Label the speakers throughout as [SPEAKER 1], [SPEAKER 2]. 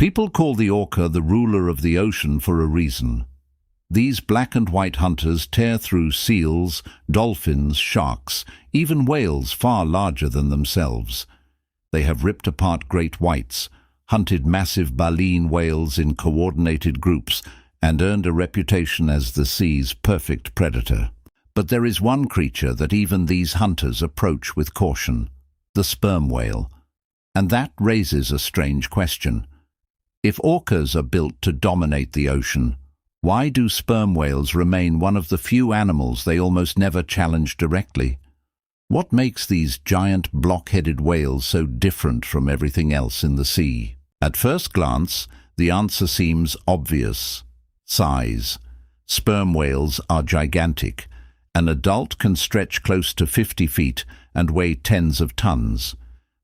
[SPEAKER 1] People call the orca the ruler of the ocean for a reason. These black and white hunters tear through seals, dolphins, sharks, even whales far larger than themselves. They have ripped apart great whites, hunted massive baleen whales in coordinated groups, and earned a reputation as the sea's perfect predator. But there is one creature that even these hunters approach with caution: the sperm whale. And that raises a strange question. If orcas are built to dominate the ocean, why do sperm whales remain one of the few animals they almost never challenge directly? What makes these giant block-headed whales so different from everything else in the sea? At first glance, the answer seems obvious: size. Sperm whales are gigantic. An adult can stretch close to 50 feet and weigh tens of tons.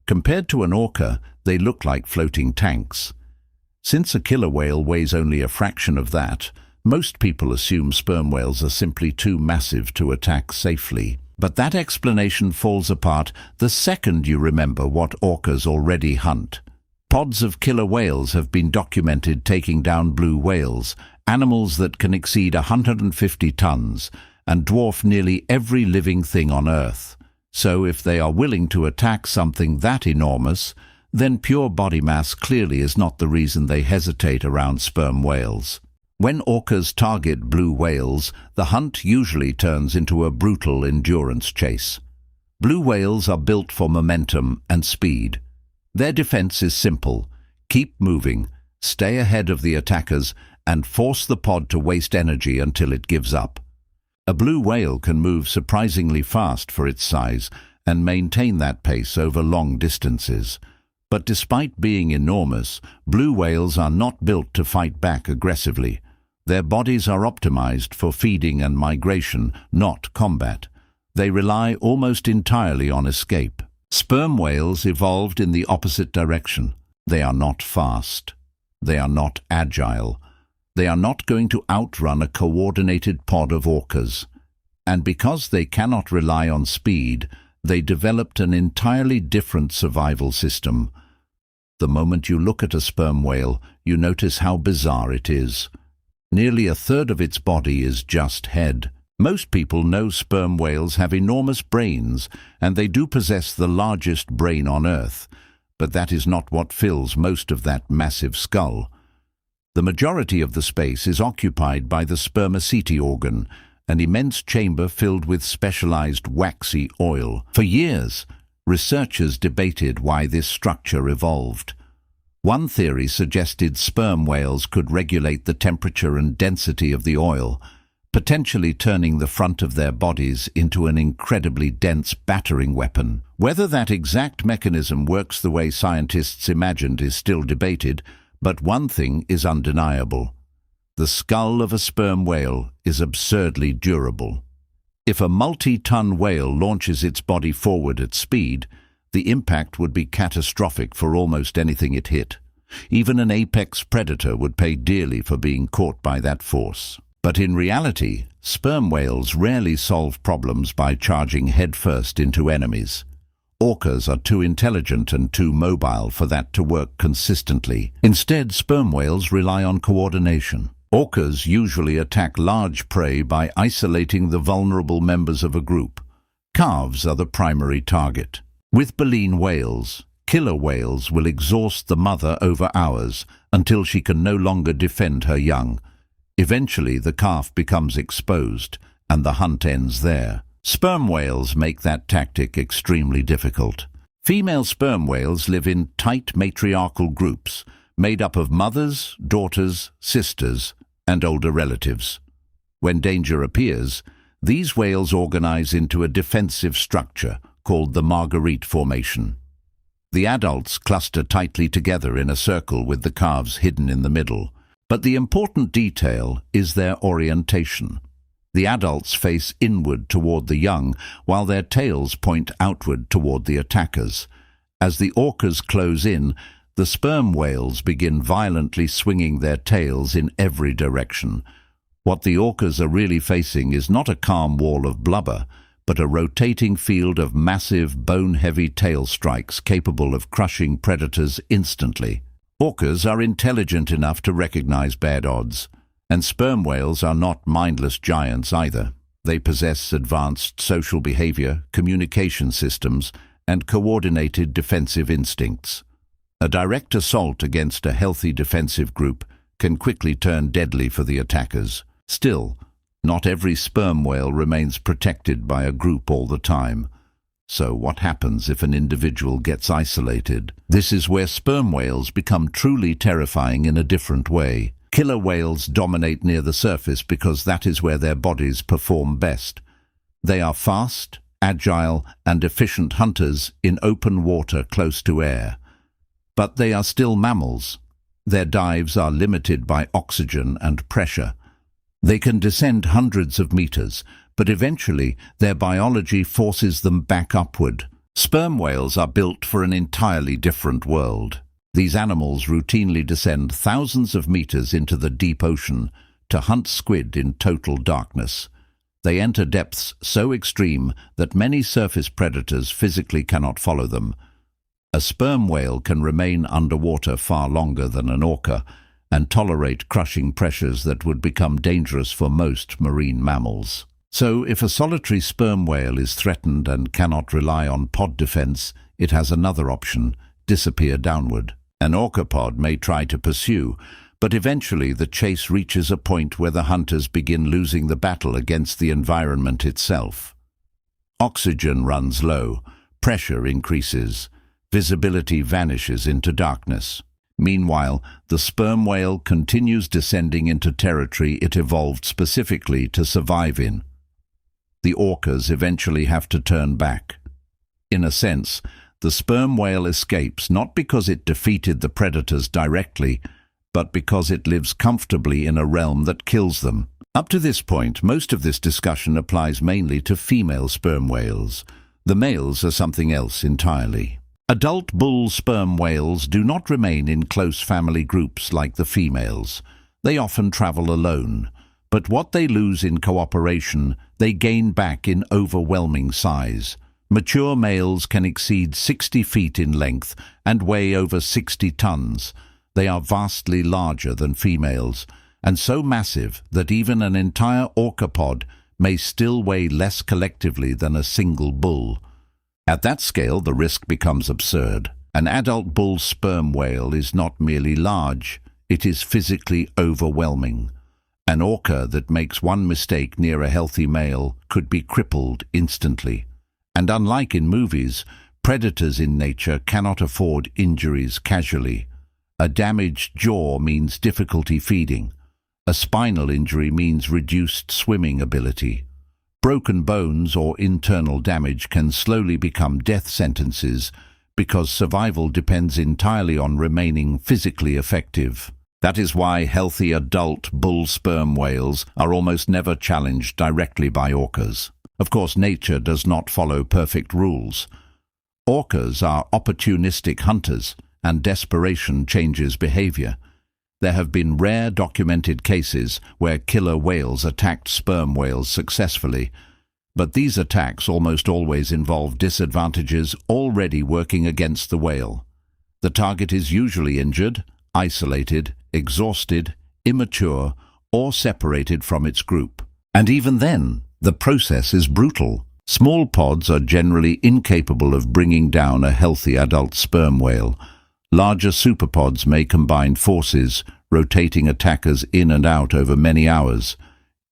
[SPEAKER 1] Compared to an orca, they look like floating tanks. Since a killer whale weighs only a fraction of that, most people assume sperm whales are simply too massive to attack safely. But that explanation falls apart the second you remember what orcas already hunt. Pods of killer whales have been documented taking down blue whales, animals that can exceed 150 tons and dwarf nearly every living thing on Earth. So if they are willing to attack something that enormous, then pure body mass clearly is not the reason they hesitate around sperm whales. When orcas target blue whales, the hunt usually turns into a brutal endurance chase. Blue whales are built for momentum and speed. Their defense is simple: keep moving, stay ahead of the attackers, and force the pod to waste energy until it gives up. A blue whale can move surprisingly fast for its size and maintain that pace over long distances. But despite being enormous, blue whales are not built to fight back aggressively. Their bodies are optimized for feeding and migration, not combat. They rely almost entirely on escape. Sperm whales evolved in the opposite direction. They are not fast. They are not agile. They are not going to outrun a coordinated pod of orcas. And because they cannot rely on speed, they developed an entirely different survival system. The moment you look at a sperm whale, you notice how bizarre it is. Nearly a third of its body is just head. Most people know sperm whales have enormous brains, and they do possess the largest brain on Earth, but that is not what fills most of that massive skull. The majority of the space is occupied by the spermaceti organ, an immense chamber filled with specialized waxy oil. For years, researchers debated why this structure evolved. One theory suggested sperm whales could regulate the temperature and density of the oil, potentially turning the front of their bodies into an incredibly dense battering weapon. Whether that exact mechanism works the way scientists imagined is still debated, but one thing is undeniable: the skull of a sperm whale is absurdly durable. If a multi-ton whale launches its body forward at speed, the impact would be catastrophic for almost anything it hit. Even an apex predator would pay dearly for being caught by that force. But in reality, sperm whales rarely solve problems by charging headfirst into enemies. Orcas are too intelligent and too mobile for that to work consistently. Instead, sperm whales rely on coordination. Orcas usually attack large prey by isolating the vulnerable members of a group. Calves are the primary target. With baleen whales, killer whales will exhaust the mother over hours until she can no longer defend her young. Eventually, the calf becomes exposed, and the hunt ends there. Sperm whales make that tactic extremely difficult. Female sperm whales live in tight matriarchal groups, made up of mothers, daughters, sisters, and older relatives. When danger appears, these whales organize into a defensive structure called the Marguerite Formation. The adults cluster tightly together in a circle with the calves hidden in the middle. But the important detail is their orientation. The adults face inward toward the young, while their tails point outward toward the attackers. As the orcas close in, the sperm whales begin violently swinging their tails in every direction. What the orcas are really facing is not a calm wall of blubber, but a rotating field of massive, bone-heavy tail strikes capable of crushing predators instantly. Orcas are intelligent enough to recognize bad odds, and sperm whales are not mindless giants either. They possess advanced social behavior, communication systems, and coordinated defensive instincts. A direct assault against a healthy defensive group can quickly turn deadly for the attackers. Still, not every sperm whale remains protected by a group all the time. So what happens if an individual gets isolated? This is where sperm whales become truly terrifying in a different way. Killer whales dominate near the surface because that is where their bodies perform best. They are fast, agile, and efficient hunters in open water close to air. But they are still mammals. Their dives are limited by oxygen and pressure. They can descend hundreds of meters, but eventually their biology forces them back upward. Sperm whales are built for an entirely different world. These animals routinely descend thousands of meters into the deep ocean to hunt squid in total darkness. They enter depths so extreme that many surface predators physically cannot follow them. A sperm whale can remain underwater far longer than an orca and tolerate crushing pressures that would become dangerous for most marine mammals. So, if a solitary sperm whale is threatened and cannot rely on pod defense, it has another option: disappear downward. An orca pod may try to pursue, but eventually the chase reaches a point where the hunters begin losing the battle against the environment itself. Oxygen runs low, pressure increases, visibility vanishes into darkness. Meanwhile, the sperm whale continues descending into territory it evolved specifically to survive in. The orcas eventually have to turn back. In a sense, the sperm whale escapes not because it defeated the predators directly, but because it lives comfortably in a realm that kills them. Up to this point, most of this discussion applies mainly to female sperm whales. The males are something else entirely. Adult bull sperm whales do not remain in close family groups like the females. They often travel alone, but what they lose in cooperation, they gain back in overwhelming size. Mature males can exceed 60 feet in length and weigh over 60 tons. They are vastly larger than females, and so massive that even an entire orca pod may still weigh less collectively than a single bull. At that scale, the risk becomes absurd. An adult bull sperm whale is not merely large, it is physically overwhelming. An orca that makes one mistake near a healthy male could be crippled instantly. And unlike in movies, predators in nature cannot afford injuries casually. A damaged jaw means difficulty feeding. A spinal injury means reduced swimming ability. Broken bones or internal damage can slowly become death sentences because survival depends entirely on remaining physically effective. That is why healthy adult bull sperm whales are almost never challenged directly by orcas. Of course, nature does not follow perfect rules. Orcas are opportunistic hunters, and desperation changes behavior. There have been rare documented cases where killer whales attacked sperm whales successfully, but these attacks almost always involve disadvantages already working against the whale. The target is usually injured, isolated, exhausted, immature, or separated from its group. And even then, the process is brutal. Small pods are generally incapable of bringing down a healthy adult sperm whale. Larger superpods may combine forces, rotating attackers in and out over many hours.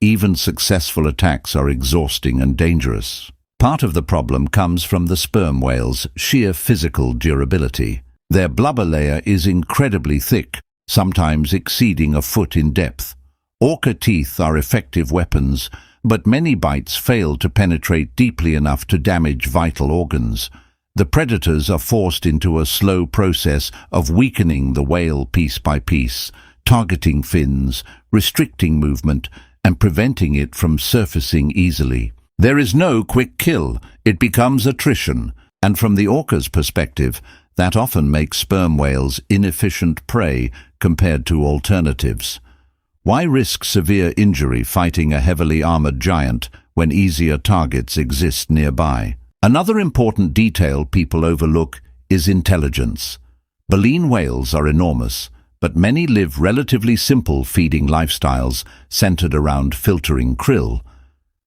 [SPEAKER 1] Even successful attacks are exhausting and dangerous. Part of the problem comes from the sperm whale's sheer physical durability. Their blubber layer is incredibly thick, sometimes exceeding a foot in depth. Orca teeth are effective weapons, but many bites fail to penetrate deeply enough to damage vital organs. The predators are forced into a slow process of weakening the whale piece by piece, targeting fins, restricting movement, and preventing it from surfacing easily. There is no quick kill, it becomes attrition, and from the orca's perspective, that often makes sperm whales inefficient prey compared to alternatives. Why risk severe injury fighting a heavily armored giant when easier targets exist nearby? Another important detail people overlook is intelligence. Baleen whales are enormous, but many live relatively simple feeding lifestyles centered around filtering krill.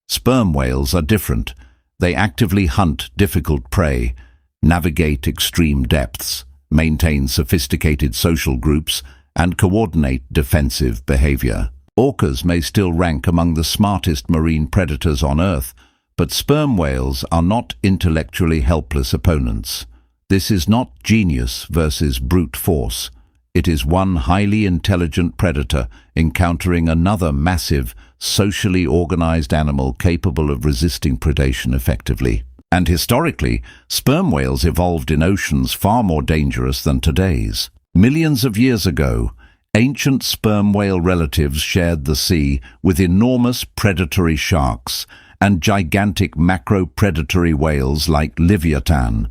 [SPEAKER 1] Sperm whales are different. They actively hunt difficult prey, navigate extreme depths, maintain sophisticated social groups, and coordinate defensive behavior. Orcas may still rank among the smartest marine predators on Earth, but sperm whales are not intellectually helpless opponents. This is not genius versus brute force. It is one highly intelligent predator encountering another massive, socially organized animal capable of resisting predation effectively. And historically, sperm whales evolved in oceans far more dangerous than today's. Millions of years ago, ancient sperm whale relatives shared the sea with enormous predatory sharks and gigantic macro-predatory whales like Leviathan.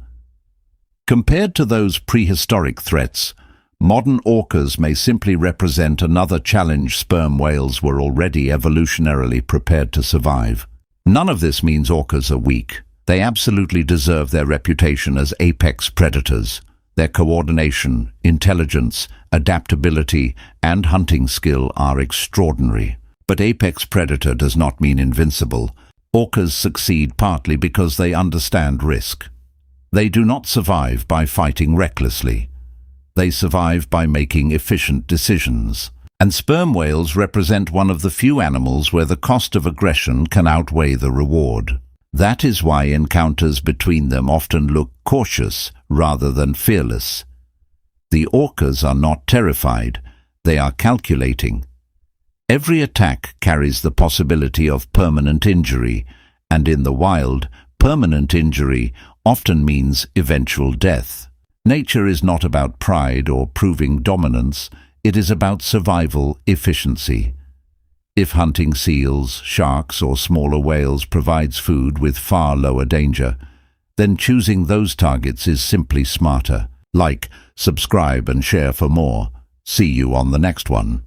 [SPEAKER 1] Compared to those prehistoric threats, modern orcas may simply represent another challenge sperm whales were already evolutionarily prepared to survive. None of this means orcas are weak. They absolutely deserve their reputation as apex predators. Their coordination, intelligence, adaptability, and hunting skill are extraordinary. But apex predator does not mean invincible. Orcas succeed partly because they understand risk. They do not survive by fighting recklessly. They survive by making efficient decisions. And sperm whales represent one of the few animals where the cost of aggression can outweigh the reward. That is why encounters between them often look cautious rather than fearless. The orcas are not terrified, they are calculating. Every attack carries the possibility of permanent injury, and in the wild, permanent injury often means eventual death. Nature is not about pride or proving dominance, it is about survival efficiency. If hunting seals, sharks, or smaller whales provides food with far lower danger, then choosing those targets is simply smarter. Like, subscribe, and share for more. See you on the next one.